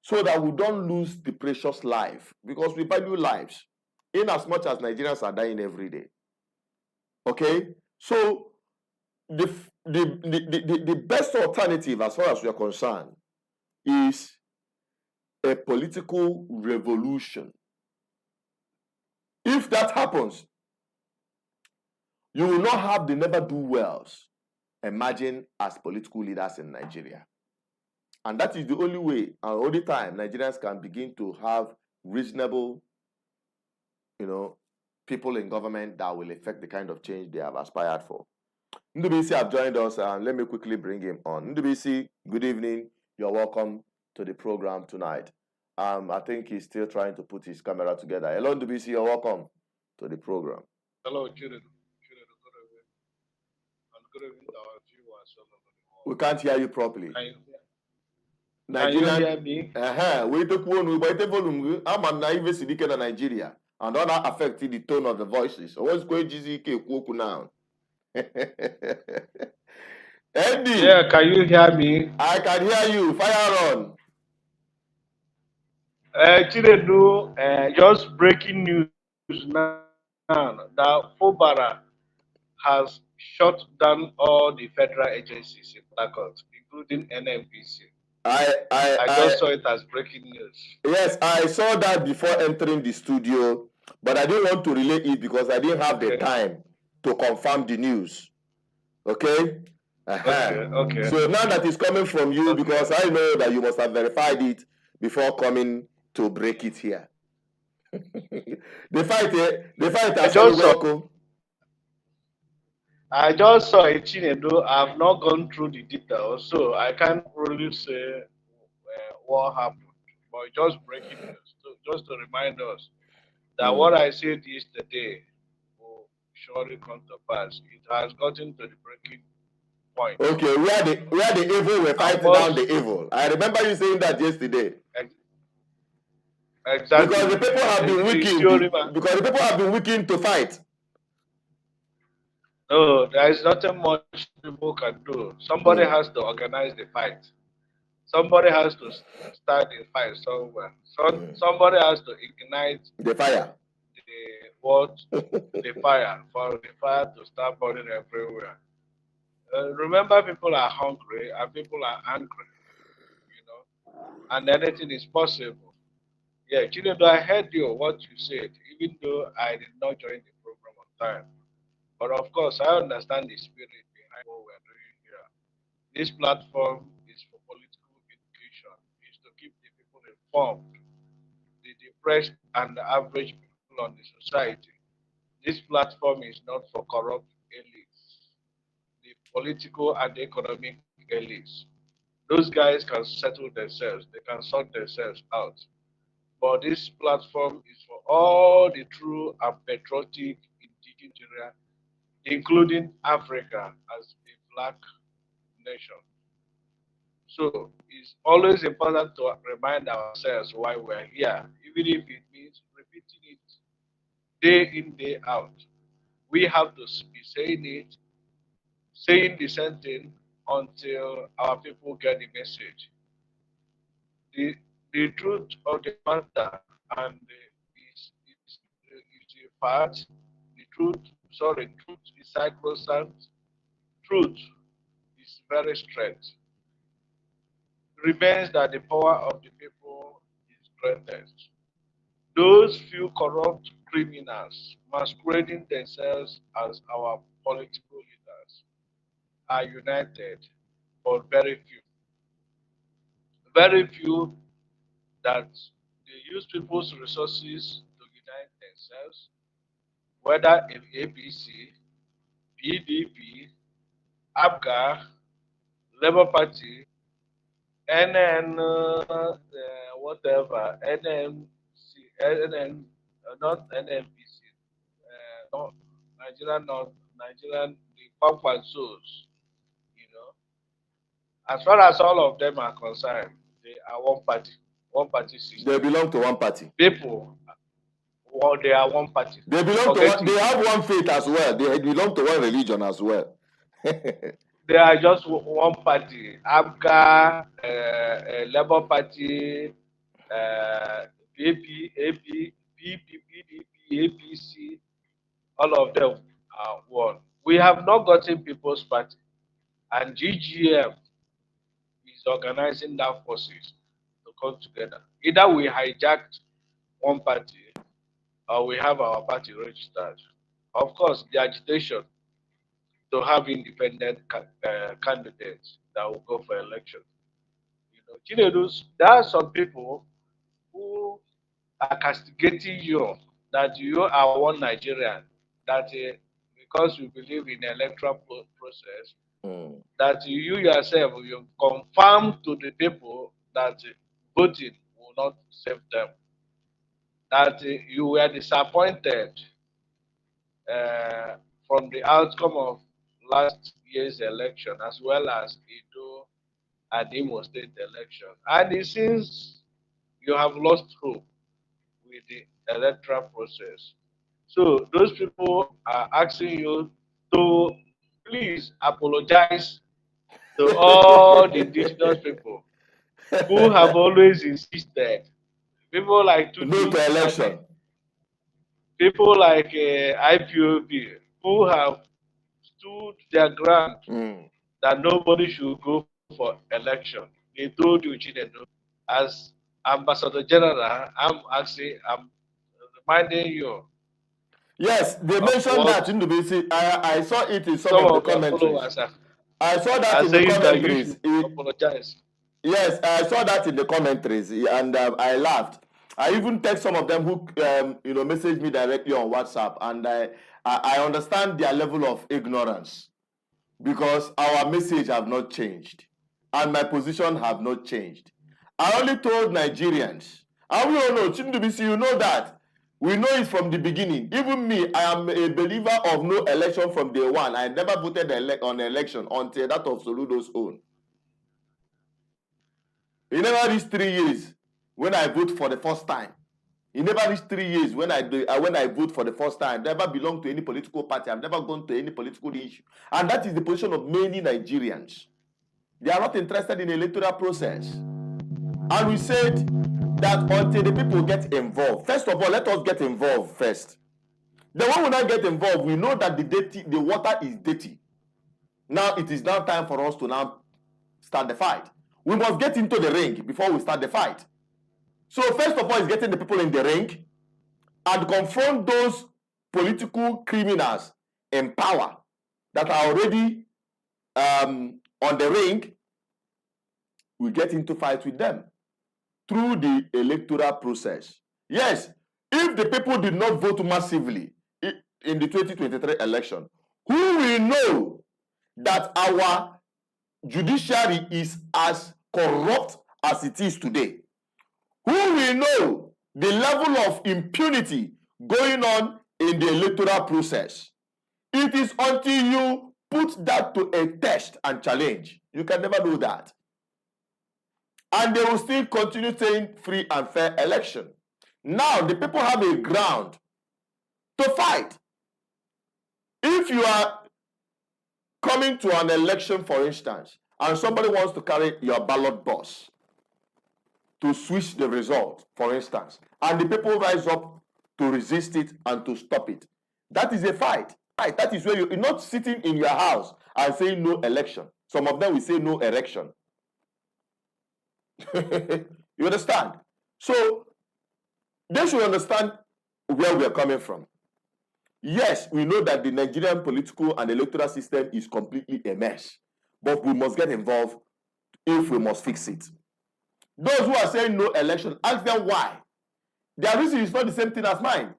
so that we don't lose the precious life, because we value lives in as much as Nigerians are dying every day. Okay? So the best alternative as far as we are concerned is a political revolution. If that happens, you will not have the never-do-wells emerging as political leaders in Nigeria. And that is the only way and only time Nigerians can begin to have reasonable, people in government that will effect the kind of change they have aspired for. Ndubisi have joined us, and let me quickly bring him on. Ndubisi, good evening. You're welcome to the program tonight. I think he's still trying to put his camera together. Hello, Ndubisi, you're welcome to the program. Hello, Children. Good evening to our viewers all over the world. We can't hear you properly. Can you hear me? We took one, but the volume, I'm an naive citizen in Nigeria, and all that affected the tone of the voices. What's going to now? Eddie. Yeah, can you hear me? I can hear you. Fire on. Chinedu, just breaking news now that Fubara has shut down all the federal agencies in Port, including NNPC. I just saw it as breaking news. Yes, I saw that before entering the studio, but I didn't want to relay it because I didn't have the time to confirm the news. Okay? Okay. So now that it's coming from you, because I know that you must have verified it before coming to break it here. The fight has been welcome. I just saw it, Chinedu. I've not gone through the details, so I can't really say what happened. But just breaking news, just to remind us that what I said yesterday will surely come to pass. It has gotten to the breaking point. Okay, where the evil were fighting down the evil. I remember you saying that yesterday. Exactly. Because the people have been weakened. Because the people have been weakened to fight. No, there is nothing much people can do. Somebody has to organize the fight. Somebody has to start the fight somewhere. Somebody has to ignite the fire. The fire for the fire to start burning everywhere. Remember, people are hungry and people are angry, and anything is possible. Yeah, Chinedu, I heard what you said, even though I did not join the program on time. But of course, I understand the spirit behind what we're doing here. This platform is for political education. It's to keep the people informed, the depressed and the average people on the society. This platform is not for corrupt elites, the political and economic elites. Those guys can settle themselves. They can sort themselves out. But this platform is for all the true and patriotic indigenous, including Africa as a black nation. So it's always important to remind ourselves why we're here, even if it means repeating it day in, day out. We have to be saying the same thing until our people get the message. The truth of the matter and is a fact. Truth is sacrosanct. Truth is very straight. Remains that the power of the people is greatest. Those few corrupt criminals masquerading themselves as our political leaders are united, but very few. Very few that they use people's resources to unite themselves, whether in APC, PDP, ABGA, Labour Party, NN, whatever, NMC, not NMPC, not Nigerian, the Pampa souls, As far as all of them are concerned, they are one party system. They belong to one party. People, they are one party. They belong to one, they have one faith as well. They belong to one religion as well. They are just one party. ABGA, Labour Party, AP, PP, PDP, APC, all of them are one. We have not gotten People's Party, and GGM is organizing that forces to come together. Either we hijacked one party or we have our party registered. Of course, the agitation to have independent candidates that will go for election. You know, Chinedus, there are some people who are castigating you that you are one Nigerian, that because you believe in the electoral process, Mm. that you yourself you confirm to the people that voting will not save them, that you were disappointed uh, from the outcome of last year's election as well as Edo and Imo State election. And it seems you have lost hope with the electoral process. So those people are asking you to please apologize to all the indigenous people who have always insisted. People like No Tutu to Tani, election. people like IPOB who have stood their ground Mm. that nobody should go for election. They told you, Chinedu, as Ambassador General, I'm reminding you Yes, they of mentioned what that in the BC. I saw it in some some of the of your commentaries. followers I saw that are in the saying that you should commentaries. apologize. Yes, I saw that in the commentaries, and I laughed. I even text some of them who, messaged me directly on WhatsApp, and I understand their level of ignorance because our message have not changed, and my position have not changed. I only told Nigerians, and we all know, Chindubisi, you know that. We know it from the beginning. Even me, I am a believer of no election from day one. I never voted on election until that of Soludo's own. He never reached 3 years when I vote for the first time. He never reached 3 years when I vote for the first time. I never belonged to any political party. I've never gone to any political issue. And that is the position of many Nigerians. They are not interested in the electoral process. And we said that until the people get involved, first of all, let us get involved first. Then when we not get involved, we know that the water is dirty. Now it is now time for us to now start the fight. We must get into the ring before we start the fight. So first of all is getting the people in the ring and confront those political criminals in power that are already on the ring. We get into fight with them through the electoral process. Yes, if the people did not vote massively in the 2023 election, who will know that our judiciary is as corrupt as it is today? Who will know the level of impunity going on in the electoral process? It is until you put that to a test and challenge. You can never do that. And they will still continue saying free and fair election. Now, the people have a ground to fight. If you are coming to an election, for instance, and somebody wants to carry your ballot box to switch the result, for instance, and the people rise up to resist it and to stop it, that is a fight. That is where you're not sitting in your house and saying no election. Some of them will say no erection. You understand? So they should understand where we are coming from. Yes, we know that the Nigerian political and electoral system is completely a mess, but we must get involved if we must fix it. Those who are saying no election, ask them why. Their reason is not the same thing as mine.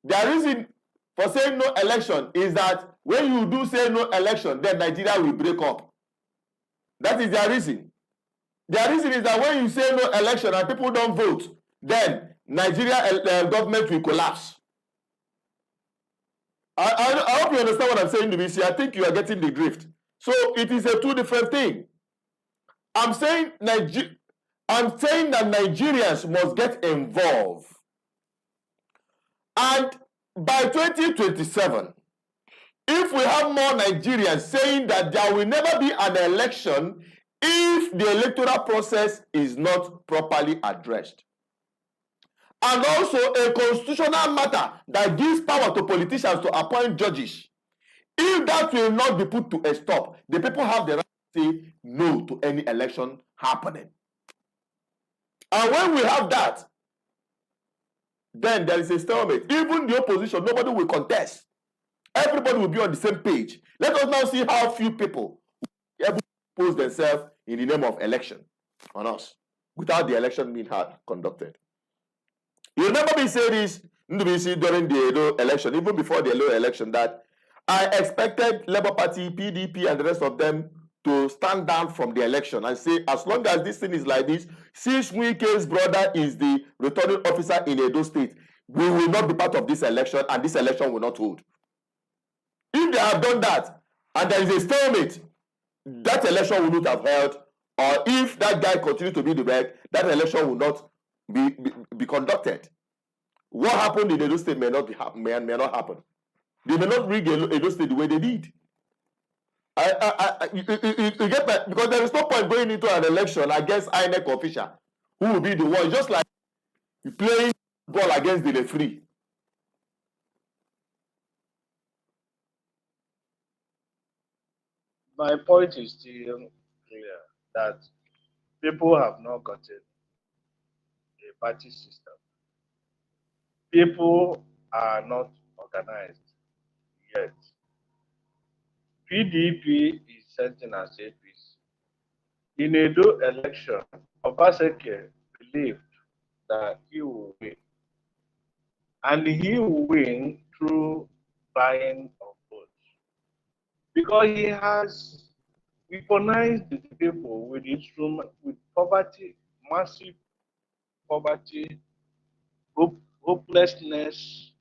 Their reason for saying no election is that when you do say no election, then Nigeria will break up. That is their reason. Their reason is that when you say no election and people don't vote, then Nigeria government will collapse. I hope you understand what I'm saying, DBC. I think you are getting the drift. So it is a two different thing. I'm saying that Nigerians must get involved. And by 2027, if we have more Nigerians saying that there will never be an election if the electoral process is not properly addressed, and also a constitutional matter that gives power to politicians to appoint judges, if that will not be put to a stop, the people have the right to say no to any election happening. And when we have that, then there is a stalemate. Even the opposition, nobody will contest. Everybody will be on the same page. Let us now see how few people pose themselves in the name of election on us without the election being conducted. You remember me say this during the Edo election, even before the Edo election, that I expected Labour Party, PDP, and the rest of them to stand down from the election and say, as long as this thing is like this, since Wike's brother is the returning officer in Edo State, we will not be part of this election, and this election will not hold. If they have done that, and there is a stalemate, that election will not have held, or if that guy continues to be the reg, that election will not be conducted. What happened in Edo State may not happen. They may not rig Edo State the way they did. You get that? Because there is no point going into an election against INEC official who will be the one. Just like playing ball against the referee. My point is still clear that people have not gotten a party system. People are not organized yet. PDP is sitting as APC. In Edo election, Obaseki believed that he will win. And he will win through buying of votes. Because he has weaponized the people with instrument, with poverty, massive poverty, hopelessness,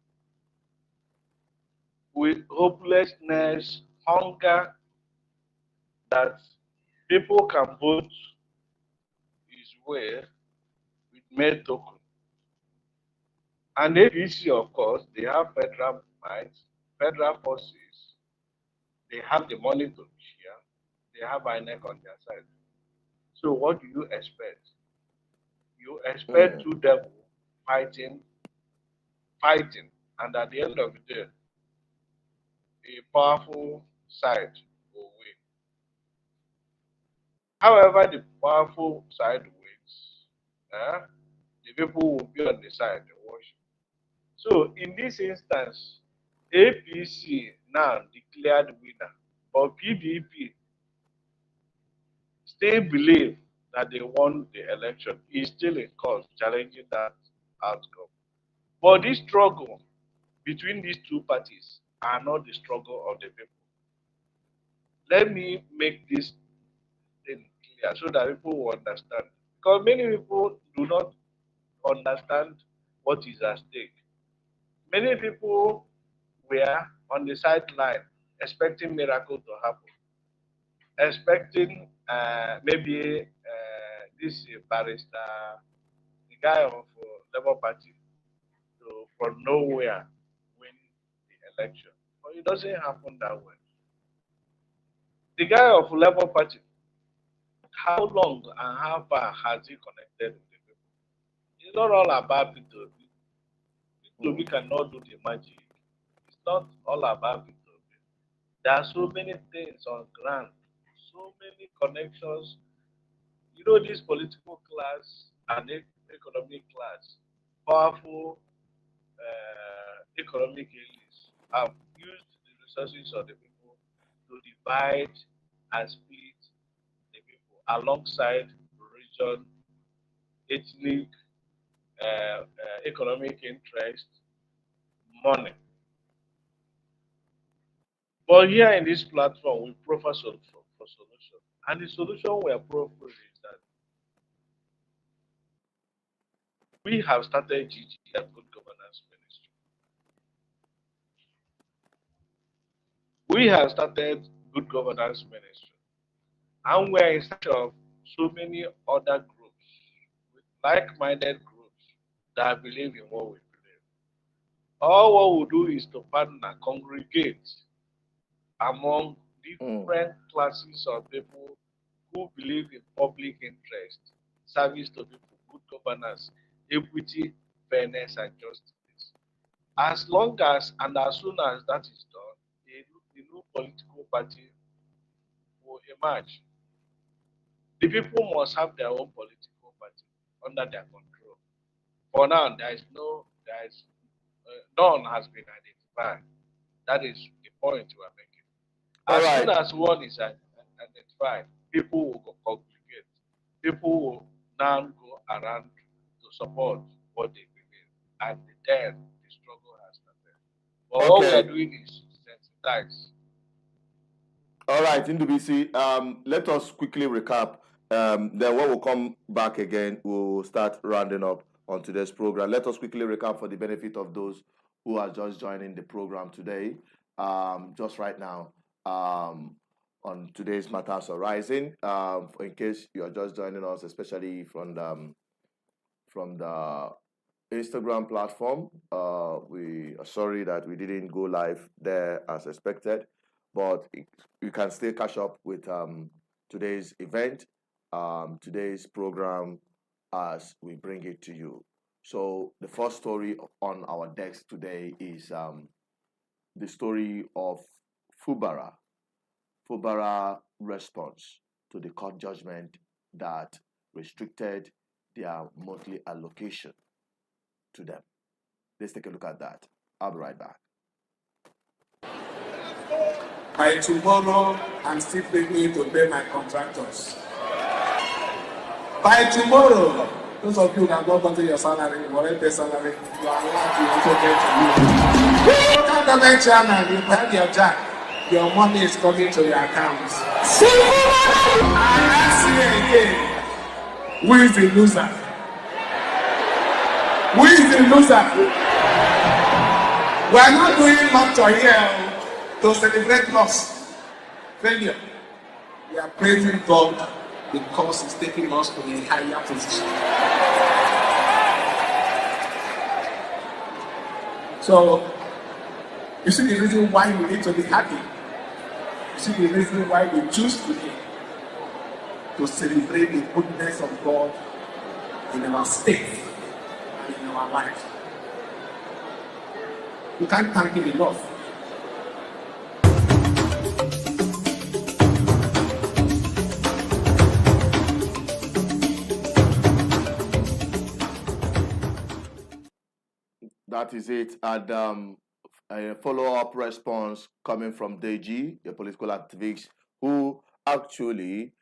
hunger, that people can vote his way with mere token. And APC, of course, they have federal might, federal forces, they have the money to share, they have INEC on their side. So what do you expect? You expect two devils fighting, and at the end of the day, a powerful side will win. However, the powerful side wins, the people will be on the side they worship. So in this instance, APC now declared winner, but PDP still believe that they won the election. Is still in court challenging that outcome. But this struggle between these two parties are not the struggle of the people. Let me make this thing clear so that people will understand. Because many people do not understand what is at stake. Many people were on the sideline expecting miracle to happen, expecting maybe this barrister, the guy of Labour Party, to from nowhere win the election. But it doesn't happen that way. The guy of Labour Party, how long and how far has he connected with the people? It's not all about P2P. P2P cannot do the magic. It's not all about P2P. There are so many things on ground, so many connections. You know, this political class and economic class, powerful economic elites have used the resources of the people to divide and split the people alongside religion, ethnic, economic interest, money. But here in this platform, we proffer for solution. And the solution we are proposing is that we have started GG and Good Governance Ministry. We have started Good Governance Ministry. And we are in search of so many other groups, like-minded groups that believe in what we believe. All what we do is to partner, congregate, among Mm. different classes of people who believe in public interest, service to people, good governance, equity, fairness, and justice. As long as and as soon as that is done, a new political party will emerge. The people must have their own political party under their control. For now, there is none has been identified. That is the point we are making. All As soon right. as one is identified, people will congregate. People will now go around to support what they believe, and then the struggle has started. But what we are Okay. doing is sensitize. All right, Ndubisi, let us quickly recap. Then when we come back again, we'll start rounding up on today's program. Let us quickly recap for the benefit of those who are just joining the program today. Just right now, on today's Matters Arising, in case you are just joining us, especially from the Instagram platform. We are sorry that we didn't go live there as expected, but you can still catch up with today's event, today's program as we bring it to you. So the first story on our desk today is the story of Fubara. Fubara response to the court judgment that restricted their monthly allocation to them. Let's take a look at that. I'll be right back. By tomorrow, I'm still beginning to pay my contractors. By tomorrow, those of you that have not gotten your salary, you already pay salary, you are allowed to also get to you. Local government chairman, you have your jack. Your money is coming to your accounts. And ask you again, who is the loser? Who is the loser? We are not doing much here to celebrate loss, failure. We are praising God because He's taking us to a higher position. So, you see the reason why we need to be happy. You see the reason why we choose today to celebrate the goodness of God in our state and in our life. You can't thank Him enough. That is it. And a follow-up response coming from Deji, a political activist who actually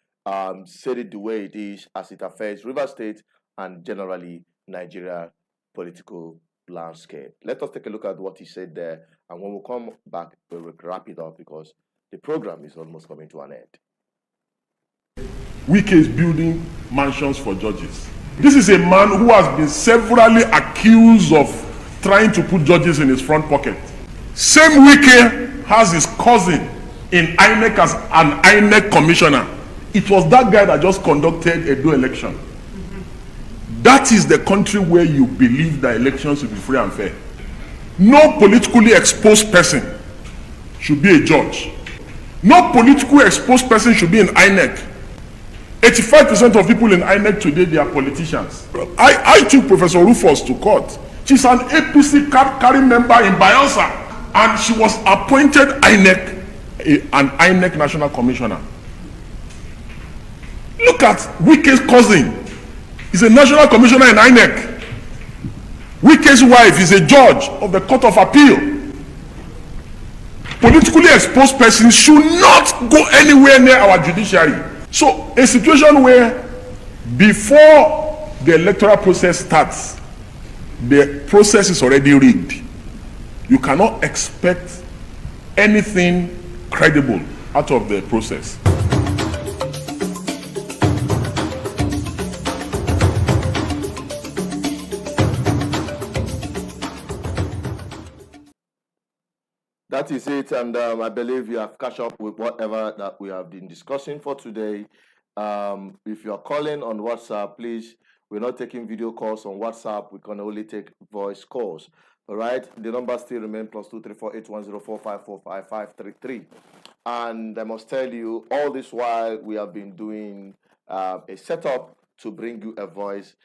said it the way it is as it affects River State and generally Nigeria political landscape. Let us take a look at what he said there, and when we come back, we will wrap it up because the program is almost coming to an end. Wike is building mansions for judges. This is a man who has been severally accused of trying to put judges in his front pocket. Same Wike has his cousin in INEC as an INEC commissioner. It was that guy that just conducted a election. That is the country where you believe that elections will be free and fair. No politically exposed person should be a judge. No politically exposed person should be in INEC. 85% of people in INEC today, they are politicians. I took Professor Rufus to court. She's an APC carrying member in Bayelsa, and she was appointed an INEC national commissioner. Look at Wike's cousin. He's a national commissioner in INEC. Wike's wife is a judge of the Court of Appeal. Politically exposed persons should not go anywhere near our judiciary. So a situation where before the electoral process starts, the process is already rigged. You cannot expect anything credible out of the process. That is it, and I believe you have catch up with whatever that we have been discussing for today. If you are calling on WhatsApp, please, we're not taking video calls on WhatsApp. We can only take voice calls. All right, the numbers still remain +2348104545533. And I must tell you, all this while we have been doing a setup to bring you a voice,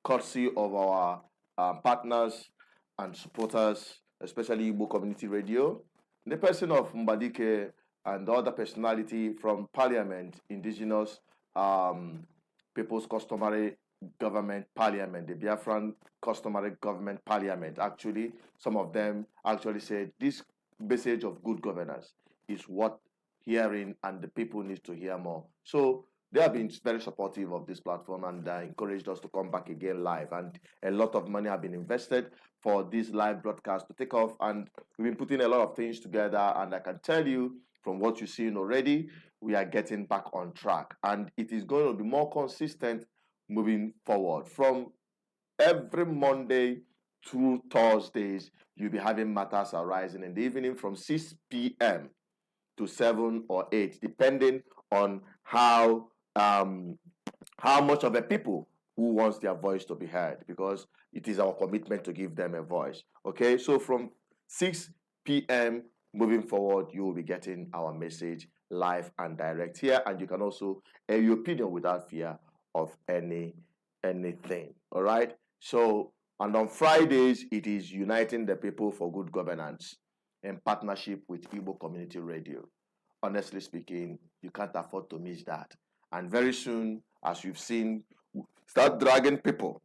courtesy of our partners and supporters, especially Igbo Community Radio, the person of Mbadike and the other personality from Parliament, Indigenous People's Customary Government Parliament, the Biafran Customary Government Parliament. Actually, some of them actually said this message of good governance is what hearing and the people need to hear more. So they have been very supportive of this platform and encouraged us to come back again live. And a lot of money have been invested for this live broadcast to take off. And we've been putting a lot of things together. And I can tell you from what you've seen already, we are getting back on track. And it is going to be more consistent moving forward. From every Monday through Thursdays, you'll be having matters arising in the evening from 6 p.m. to 7 or 8, depending on how much of the people who wants their voice to be heard, because it is our commitment to give them a voice. Okay, so from 6 p.m. moving forward, you will be getting our message live and direct here, and you can also air your opinion without fear of anything. All right, so and on Fridays it is Uniting the People for Good Governance in partnership with Igbo Community Radio. Honestly speaking, you can't afford to miss that. And very soon, as you've seen, start dragging people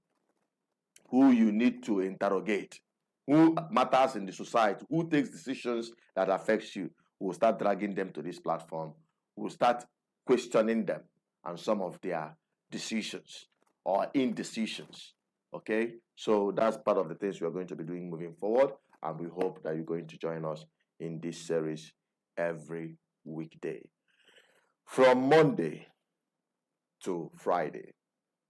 who you need to interrogate, who matters in the society, who takes decisions that affects you. We'll start dragging them to this platform. We'll start questioning them and some of their decisions or indecisions. Okay, so that's part of the things we are going to be doing moving forward, and we hope that you're going to join us in this series every weekday from Monday to Friday.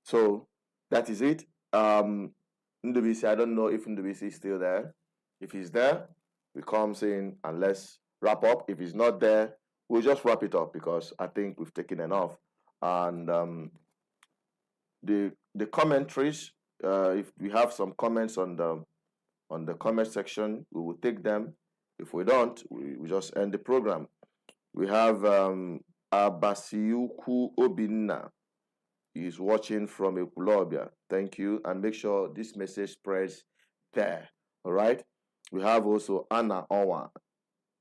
So that is it. Ndubisi, I don't know if Ndubisi is still there. If he's there, we come in and let's wrap up. If he's not there, we'll just wrap it up because I think we've taken enough. And the commentaries, if we have some comments on the comment section, we will take them. If we don't, we just end the program. We have Abasiuku Obinna. He's watching from Ekulobia. Thank you. And make sure this message spreads there. All right. We have also Anna Owa.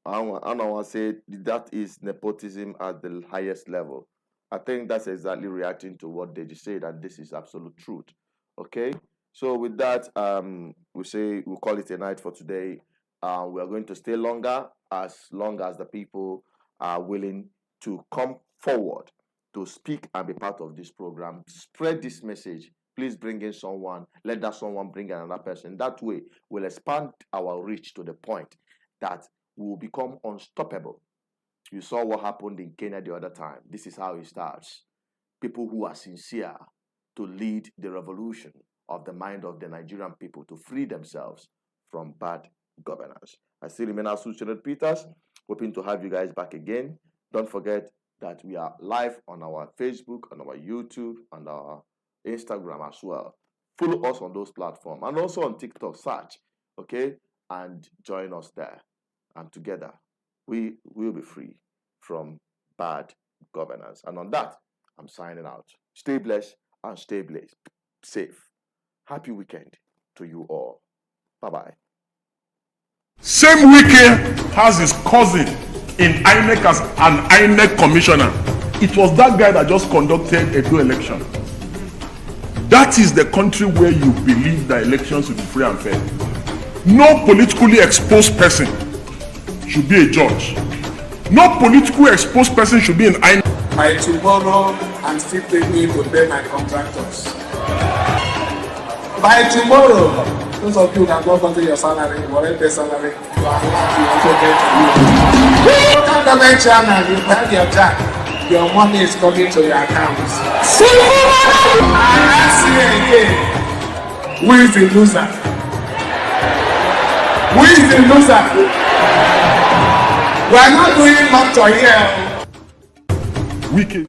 Anna Owa said that is nepotism at the highest level. I think that's exactly reacting to what Deji said, and this is absolute truth. Okay. So with that, we'll call it a night for today. We are going to stay longer as long as the people are willing to come forward to speak and be part of this program. Spread this message. Please bring in someone. Let that someone bring in another person. That way, we'll expand our reach to the point that we will become unstoppable. You saw what happened in Kenya the other time. This is how it starts. People who are sincere to lead the revolution of the mind of the Nigerian people to free themselves from bad governance. I still remain Asuchined Peters, hoping to have you guys back again. Don't forget that we are live on our Facebook, on our YouTube, and our Instagram as well. Follow us on those platforms and also on TikTok, search, okay, and join us there. And together, we will be free from bad governance. And on that, I'm signing out. Stay blessed and stay safe. Happy weekend to you all. Bye-bye. Same Wike has his cousin in INEC as an INEC commissioner. It was that guy that just conducted a two election. That is the country where you believe that elections will be free and fair. No politically exposed person should be a judge. No politically exposed person should be an INEC. By tomorrow, I'm still paying to pay my contractors. By tomorrow, those of you that don't control your salary, whatever their salary, you are allowed to also get a new. Local government chairman, you have your jack. Your money is coming to your accounts. And let's see again. Who is the loser? Who is the loser? We are not doing much to here. Wike.